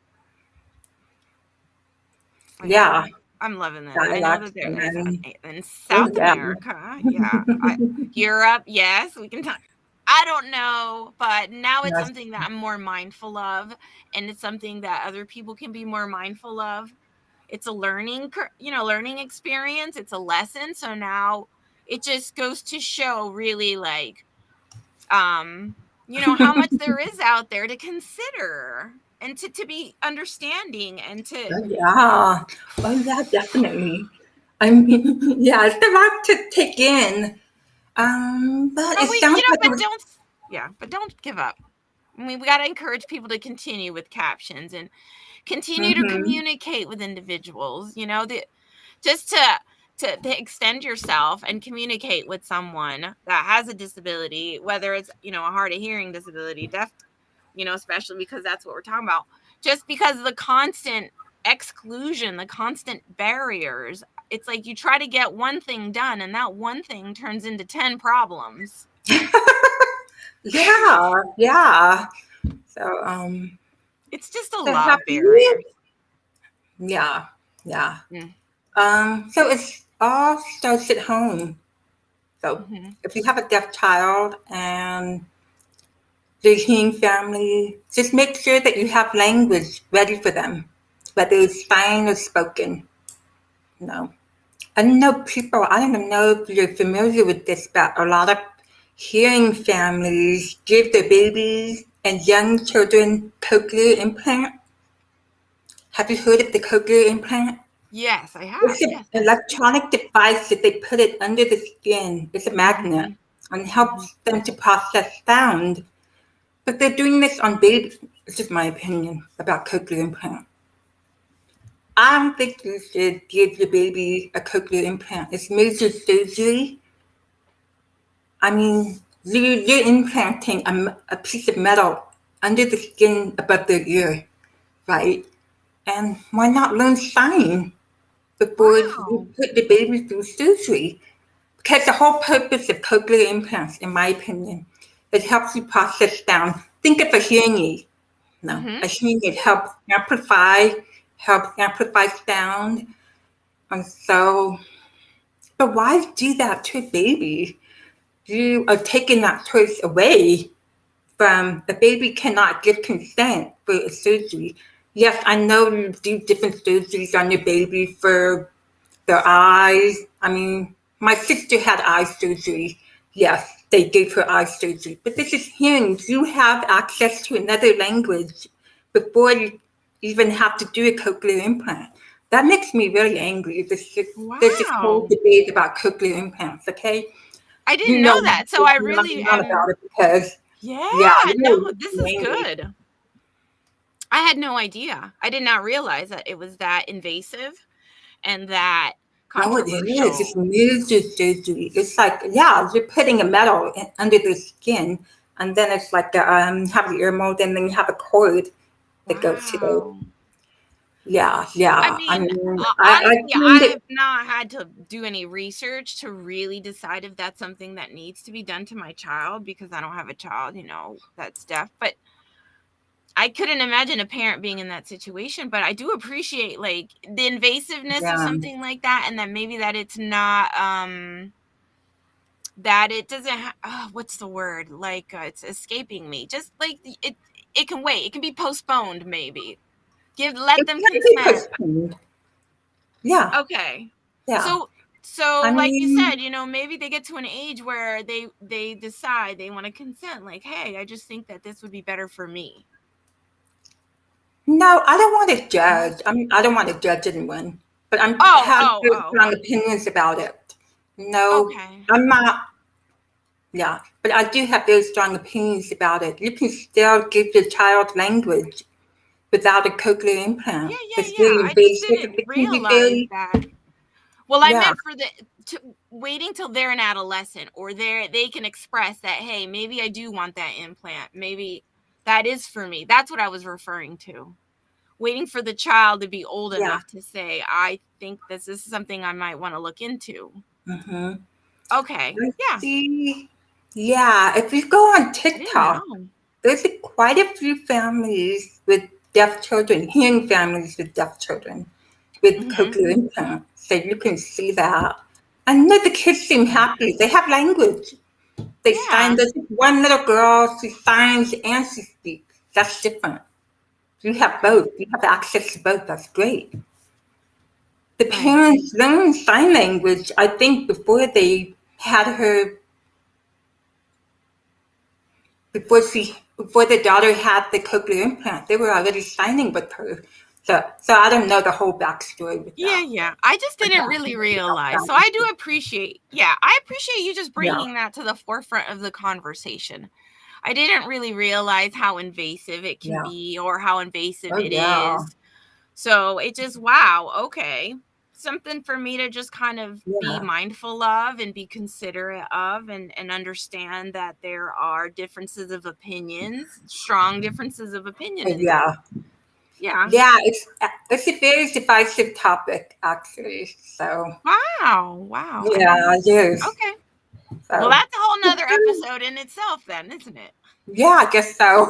Like yeah, I'm loving this. I know dialect that there and is then in oh South yeah. America. Yeah. Europe, yes, we can talk. I don't know, but now it's Yes. something that I'm more mindful of, and it's something that other people can be more mindful of. It's a learning experience. It's a lesson. So now it just goes to show really like how much there is out there to consider and to be understanding and to Oh yeah. Oh yeah, definitely. I mean, yeah, it's a lot to take in. But but it sounds like it was. but don't give up. I mean, we got to encourage people to continue with captions and continue to Mm-hmm. communicate with individuals, just to extend yourself and communicate with someone that has a disability, whether it's a hard of hearing disability, deaf, especially because that's what we're talking about. Just because the constant exclusion, the constant barriers, it's like you try to get one thing done and that one thing turns into 10 problems. Yeah, yeah. So It's just a so lot have of you? barriers. Yeah, yeah. Mm, So it's all starts at home. So mm-hmm. if you have a deaf child and the hearing family, just make sure that you have language ready for them, whether it's sign or spoken. No. I know people, I don't know if you're familiar with this, but a lot of hearing families give their babies and young children cochlear implant. Have you heard of the cochlear implant? Yes, I have. It's an Yes, yes. electronic device that they put it under the skin. It's a magnet Mm-hmm. and Mm-hmm. helps them to process sound. But they're doing this on babies. It's just my opinion about cochlear implant. I don't think you should give your baby a cochlear implant. It's major surgery. I mean, you're implanting a piece of metal under the skin above their ear, right? And why not learn sign before you Wow. put the baby through surgery? Because the whole purpose of cochlear implants, in my opinion, it helps you process sound. Think of a hearing aid. No, Mm-hmm. a hearing aid helps amplify sound. And so, but why do that to a baby? You are taking that choice away from the baby cannot give consent for a surgery. Yes, I know you do different surgeries on your baby for their eyes. I mean, my sister had eye surgery. Yes, they gave her eye surgery. But this is hearing. You have access to another language before you even have to do a cochlear implant. That makes me really angry. There's this whole Wow. debate about cochlear implants, okay? I You didn't know know I'm that. So I not really on am. about it because, Yeah, yeah, it no, really makes this me is angry. good. I had no idea. I did not realize that it was that invasive and that Oh, it is. It's controversial. major surgery. It's like, yeah, you're putting a metal under the skin, and then it's like have the ear mold, and then you have a cord that goes to the. Wow. Yeah, I yeah. I mean, mean, I honestly, find I have it. not had to do any research to really decide if that's something that needs to be done to my child because I don't have a child, that's deaf. But I couldn't imagine a parent being in that situation. But I do appreciate like the invasiveness of Yeah, something like that, and that maybe that it's not that it doesn't what's the word, like it's escaping me, just like it can wait, it can be postponed, maybe let it them can be consent. postponed. Yeah, Okay. yeah. So I like you mean, said, maybe they get to an age where they decide they want to consent, like, hey, I just think that this would be better for me. no, I don't want to judge. I mean, I don't want to judge anyone. but I Oh, have oh, very oh. strong opinions about it. No, Okay. I'm not. Yeah, but I do have very strong opinions about it. You can still give your child language without a cochlear Yeah, implant. yeah, It's yeah. very I just invasive. didn't It can be realize very, that. Well, I yeah, meant for the waiting till they're an adolescent, or they can express that, hey, maybe I do want that implant. Maybe that is for me. That's what I was referring to. Waiting for the child to be old yeah. enough to say, I think this is something I might want to look into. Mm-hmm. Okay. I Yeah. see. Yeah, if you go on I didn't TikTok, know. there's quite a few families with deaf children, hearing families with deaf children with Mm-hmm. cochlear implants. So you can see that. And no, the kids seem happy. They have language. They sign. Yeah. There's one little girl, she signs and she speaks. That's different. You have Okay. both. You have access to both. That's great. The Right. parents learn sign language, I think, before they had her, before the daughter had the cochlear implant. They were already signing with her. So I don't know the whole backstory with Yeah, that. yeah. I just But didn't yeah, really realize. So I do appreciate, yeah, I appreciate you just yeah, bringing that to the forefront of the conversation. I didn't really realize how invasive it can yeah. be or how invasive Oh it yeah, is. So it just, wow, okay. Something for me to just kind of be yeah, mindful of and be considerate of, and understand that there are differences of opinions, strong differences of opinion oh in that. yeah. Yeah. Yeah, it's a very divisive topic actually. So Wow. Wow. I didn't. yeah, it is. Okay. Well, So that's a whole nother episode in itself, then, isn't it? yeah, I guess so.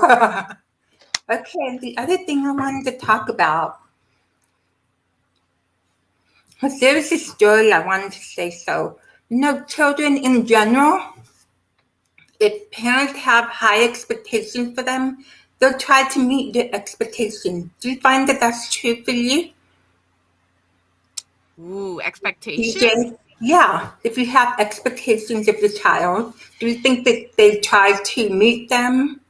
Okay, the other thing I wanted to talk about was there's a story I wanted to say. So, children in general, if parents have high expectations for them, they'll try to meet their expectations. Do you find that that's true for you? Ooh, expectations. DJ? Yeah, if you have expectations of your child, do you think that they try to meet them?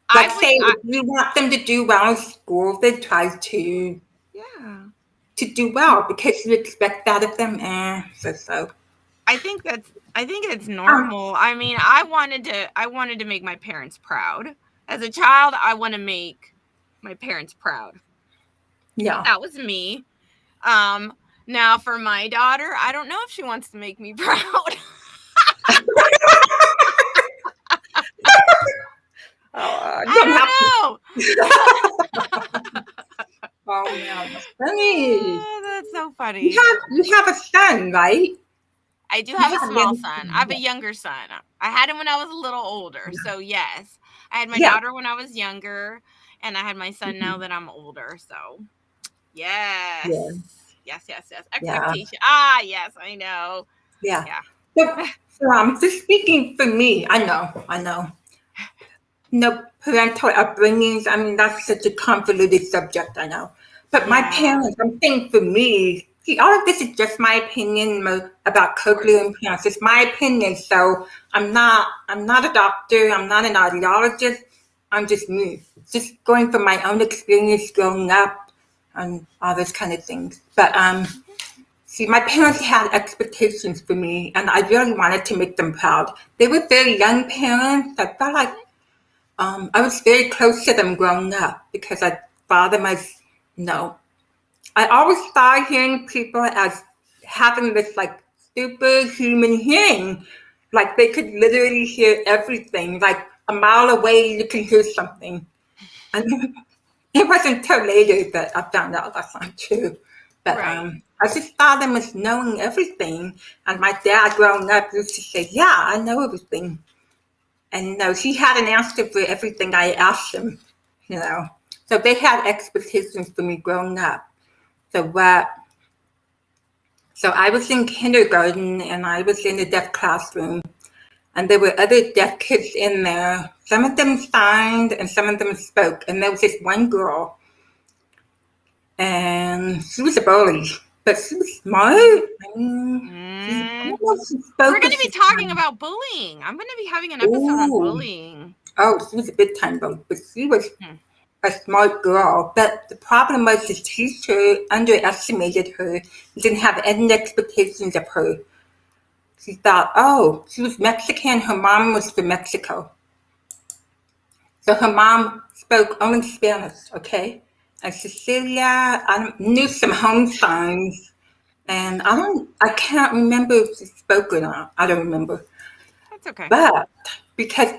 I Like, would. say, if you want them to do well in school, they try Yeah. to do well because you expect that of them. So. I think it's Um, normal. I mean, I wanted to make my parents proud. As a child, I want to make my parents proud. yeah. That was me. Um, Now for my daughter, I don't know if she wants to make me proud. Oh, you I don't have to. don't know. Oh man, that's funny. That's so You funny. have you have a son, right? I do You have a have a small little son. I son. have a younger son. I had him when I was a little older. So, yes. I had my Yeah. daughter when I was younger, and I had my son now that I'm older. So, yes. Yeah. Yes, yes, yes. Yeah. Expectation. Ah, yes, I know. Yeah. Yeah. So, just speaking for me, I know. No parental upbringings. I mean, that's such a convoluted subject. I know. But my Yeah. parents, I'm saying for me, see, all of this is just my opinion about Of course. cochlear implants. It's my opinion. So I'm not a doctor. I'm not an audiologist. I'm just me. Just going from my own experience growing up and all those kind of things. But see, my parents had expectations for me, and I really wanted to make them proud. They were very young parents. I felt like I was very close to them growing up because I thought them as, no. I always thought hearing people as having this like superhuman hearing, like they could literally hear everything, like a mile away you can hear something. And it wasn't until later that I found out that's not true. But Right. I just thought them as knowing everything. And my dad growing up used to say, yeah, I know everything. And no, he had an answer for everything I asked him, you know. So they had expectations for me growing up. So what? So I was in kindergarten and I was in a deaf classroom, and there were other deaf kids in there. Some of them signed and some of them spoke. And there was this one girl, and she was a bully, but she was smart. I mean, I Mm. don't know if she We're spoke going or to be she talking signed. about bullying. I'm going to be having an episode on Ooh. bullying. Oh, she was a big time bully, but she was Hmm. a smart girl, but the problem was the teacher underestimated her. He didn't have any expectations of her. She thought, oh, she was Mexican, her mom was from Mexico. So her mom spoke only Spanish, okay? And Cecilia, I knew some home signs, and I can't remember if she spoke or not. I don't remember. That's okay. But because,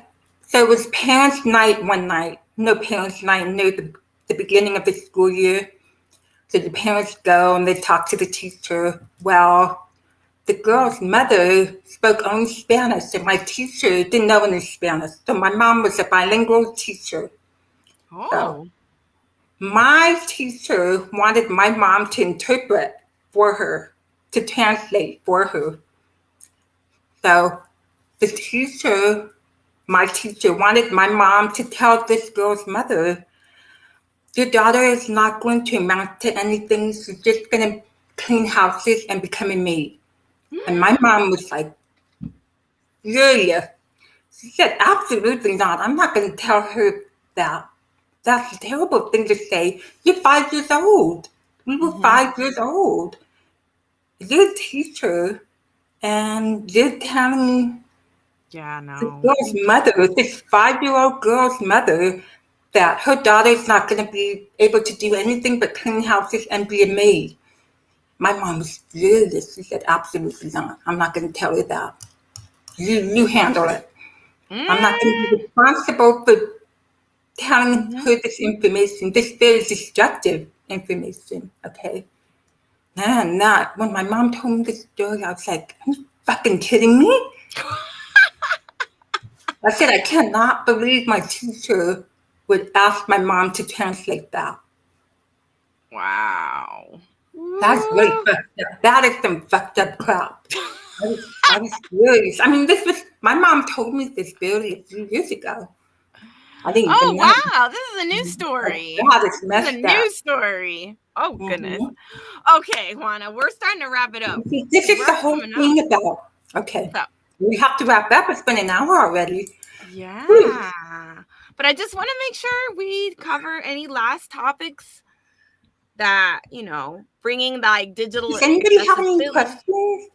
so it was parents' night one night, no parents' night near the beginning of the school year. So the parents go and they talk to the teacher. Well, the girl's mother spoke only Spanish, and my teacher didn't know any Spanish. So my mom was a bilingual teacher. So Oh. my teacher wanted my mom to interpret for her, to translate for her. So the teacher, my teacher, wanted my mom to tell this girl's mother, your daughter is not going to amount to anything. She's just going to clean houses and become a maid. And my mom was like, furious. She said, absolutely not. I'm not going to tell her that. That's a terrible thing to say. You're 5 years old. We were 5 years old. You're a teacher, and you're telling Yeah, the no. girl's mother, this 5-year-old girl's mother, that her daughter's not going to be able to do anything but clean houses and be a maid. My mom was furious. She said, absolutely not. I'm not going to tell her that. You handle it. I'm not going to be Mm. responsible for telling Mhm. her this information, this very destructive information, okay? And not when my mom told me this story, I was like, are you fucking kidding me? I said, I cannot believe my teacher would ask my mom to translate that. Wow. That's really Woo. fucked up. That is some fucked up crap. I was furious. I mean, this was, my mom told me this barely a few years ago. I didn't Oh, even know. wow. This is a new Like, story. that is This is a messed up. new story. Oh, goodness. Mm-hmm. Okay, Juana, we're starting to wrap it up. This is We're the whole coming up. thing about, okay, So, we have to wrap up. It's been an hour already. Whew. yeah. But I just want to make sure we cover any last topics that, bringing like digital Does anybody have any accessibility. questions?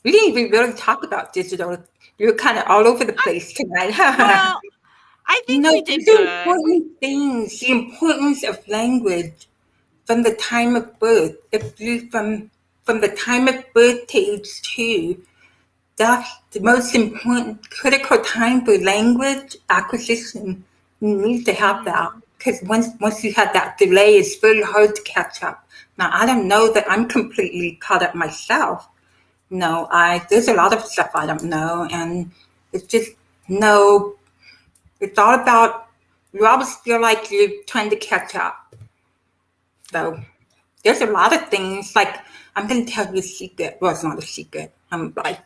We didn't even really talk about digital. We were kind of all over the place tonight. Well, I think No, we did these are good. important things. The importance of language from the time of birth. If you from the time of birth to age 2, that's the most important critical time for language acquisition. You need to have that because once you have that delay, it's very hard to catch up. Now I don't know that I'm completely caught up myself. No, there's a lot of stuff I don't know, and it's just no. It's all about you always feel like you're trying to catch up. So there's a lot of things like I'm gonna tell you a secret. Well, it's not a secret. I'm like,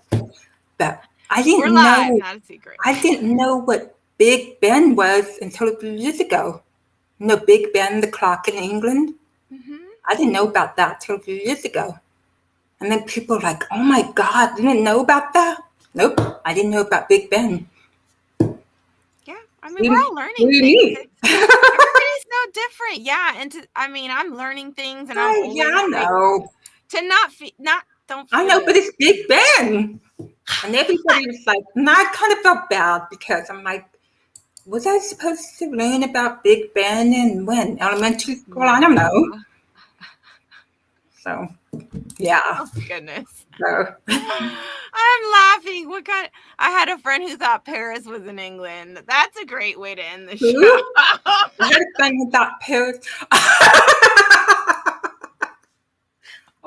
but We're live, not a secret. I didn't know what Big Ben was until a few years ago. You know, Big Ben, the clock in England. Hmm. I didn't know about that till a few years ago. And then people are like, "Oh my God, you didn't know about that?" Nope, I didn't know about Big Ben. Yeah, I What mean, do we're you all learning what do you things. mean? Everybody's no different. Yeah, and I'm learning things, and I'm Yeah, always I like know. to not don't I know, but feel. it's Big Ben. And everybody was like, and I kind of felt bad because I'm like, was I supposed to learn about Big Ben and when? Elementary school? I don't No. know. So, yeah. Oh goodness. So, I'm laughing. What kind? I had a friend who thought Paris was in England. That's a great way to end the show. who? I had a friend who thought Paris.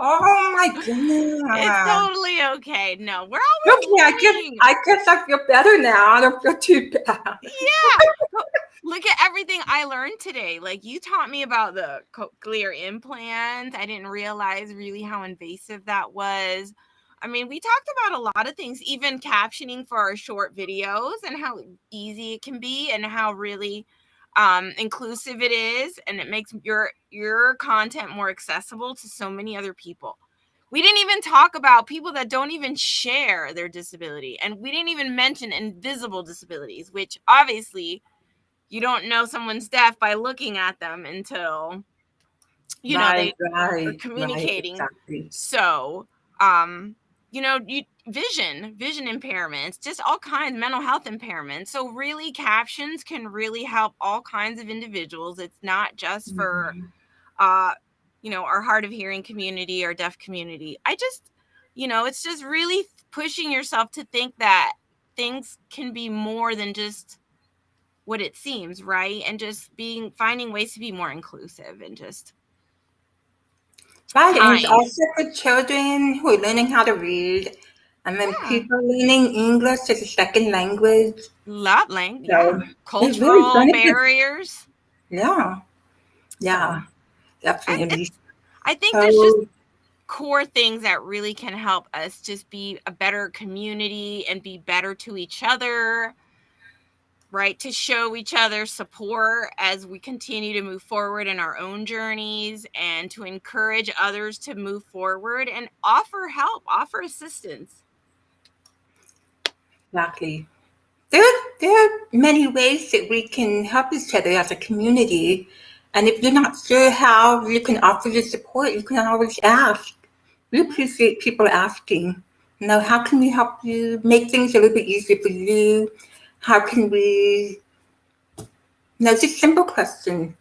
Oh my It's goodness. totally okay. No, we're Okay, always learning. I guess I feel better now. I don't feel too bad. Yeah. Look at everything I learned today. Like you taught me about the cochlear implant. I didn't realize really how invasive that was. I mean, we talked about a lot of things, even captioning for our short videos and how easy it can be and how really inclusive it is, and it makes your content more accessible to so many other people. We didn't even talk about people that don't even share their disability, and we didn't even mention invisible disabilities, which obviously you don't know someone's deaf by looking at them until, Right, they are right, right, communicating. exactly. So, vision impairments, just all kinds, mental health impairments. So really, captions can really help all kinds of individuals. It's not just for Mhm. our hard of hearing community or deaf community. It's just really pushing yourself to think that things can be more than just what it seems, right? And just finding ways to be more inclusive and just Right, and it's kind. also for children who are learning how to read, and then Yeah. people learning English as a second language. Love language, So yeah. it really Cultural benefits. barriers. Yeah, So yeah, definitely. I think there's just So core things that really can help us just be a better community and be better to each other, right? To show each other support as we continue to move forward in our own journeys, and to encourage others to move forward and offer help, offer assistance. exactly. There are many ways that we can help each other as a community. And if you're not sure how you can offer your support, you can always ask. We appreciate people asking. How can we help you make things a little bit easier for you? How can we, just simple questions.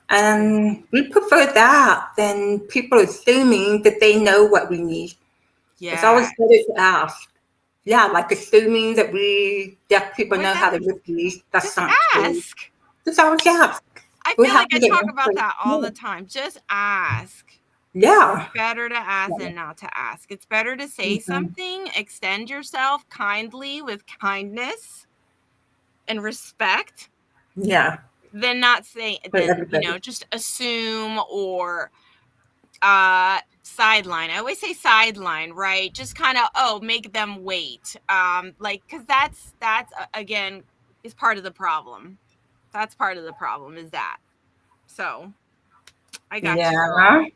And we prefer that than people assuming that they know what we need. It's always Yeah. better to ask. Yeah, like assuming that we deaf people But know how that's to read. That's just not true. ask. Just always ask. I We're feel like happy I to talk about answer. that all the time. Just ask. It's Yeah. better to ask Yeah. than not to ask. It's better to say Mhm. something, extend yourself kindly with kindness and respect, Yeah. than not say, For than, everybody. just assume or sideline. I always say sideline, right? Just kind of, make them wait. Like, cuz that's again is part of the problem. That's part of the problem, is that. So, I got you, Yeah. girl.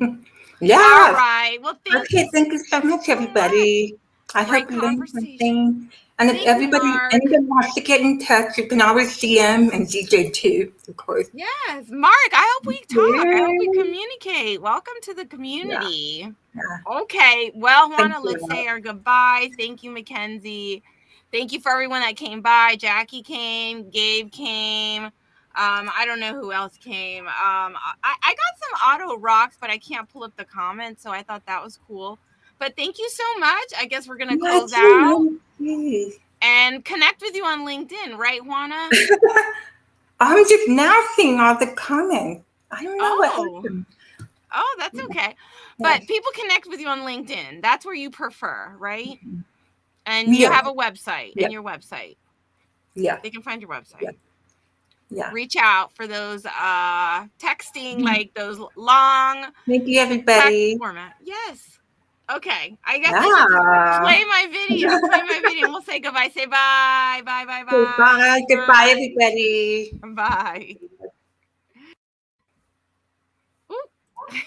All Yes. right. Well, thank you Okay, thank you so much, so much. everybody. I Great hope you learned conversation. something. And if Thank you, Mark. anyone wants to get in touch, you can always DM and DJ too, of course. Yes, Mark, I hope we talk. I hope we Yeah. communicate. Welcome to the Yeah. community. Yeah. Okay. Well, Thank Juana, let's you. say our goodbyes. Thank you, Mackenzie. Thank you for everyone that came by. Jackie came, Gabe came. I don't know who else came. I got some auto rocks, but I can't pull up the comments, so I thought that was cool. But thank you so much. I guess we're gonna Yeah, close it's out really. and connect with you on LinkedIn, right, Juana? I'm just now seeing all the comments. I don't know what Oh. happened. Oh, that's okay. But Yes. people connect with you on LinkedIn. That's where you prefer, right? And you Yeah. have a website, Yeah. and your website. Yeah. They can find your Yeah. website. Yeah. Reach out for those texting, like those long Thank you, text everybody. format. Yes. Okay. I guess I should just Yeah. play my video. Play my video and we'll say goodbye. Say bye. Bye, bye, Goodbye. bye. Goodbye, everybody. Bye. Bye. Ooh.